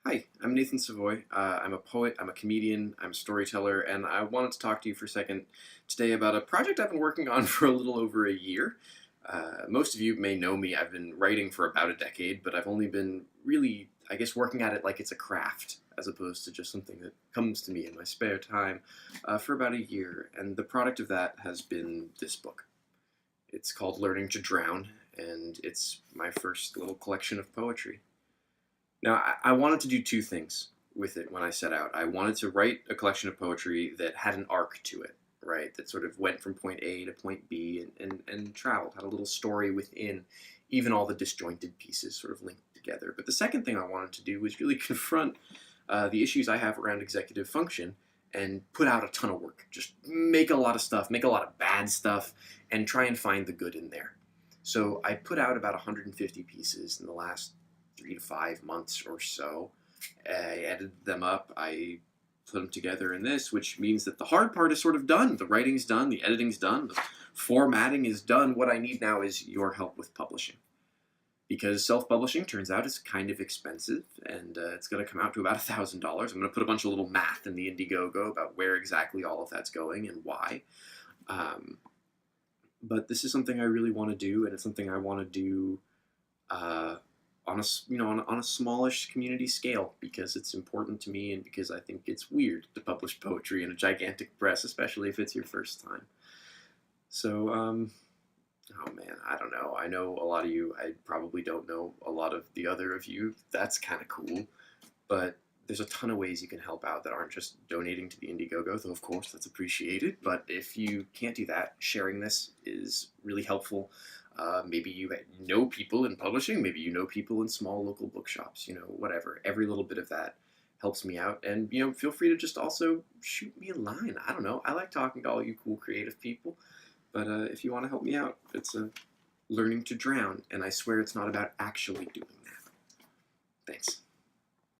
Hi, I'm Nathan Savoy. I'm a poet, I'm a comedian, I'm a storyteller, and I wanted to talk to you for a second today about a project I've been working on for a little over a year. Most of you may know me. I've been writing for about a decade, but I've only been really, I guess, working at it like it's a craft as opposed to just something that comes to me in my spare time for about a year. And the product of that has been this book. It's called Learning to Drown, and it's my first little collection of poetry. Now, I wanted to do two things with it when I set out. I wanted to write a collection of poetry that had an arc to it, right? That sort of went from point A to point B and traveled, had a little story within even all the disjointed pieces sort of linked together. But the second thing I wanted to do was really confront the issues I have around executive function and put out a ton of work. Just make a lot of stuff, make a lot of bad stuff, and try and find the good in there. So I put out about 150 pieces in the last 3 to 5 months or so. I edited them up. I put them together in this, which means that the hard part is sort of done. The writing's done, the editing's done, the formatting is done. What I need now is your help with publishing. Because self-publishing turns out is kind of expensive, and it's going to come out to about $1,000. I'm going to put a bunch of little math in the IndieGoGo about where exactly all of that's going and why. But this is something I really want to do, and it's something I want to do on a smallish community scale because it's important to me and because I think it's weird to publish poetry in a gigantic press, especially if it's your first time. So, oh man, I don't know. I know a lot of you. I probably don't know a lot of the other of you. That's kind of cool, but there's a ton of ways you can help out that aren't just donating to the Indiegogo, though of course that's appreciated. But if you can't do that, sharing this is really helpful. Maybe you know people in publishing, maybe you know people in small local bookshops, whatever. Every little bit of that helps me out. And, feel free to just also shoot me a line. I don't know. I like talking to all you cool creative people. But if you want to help me out, it's learning to drown. And I swear it's not about actually doing that. Thanks.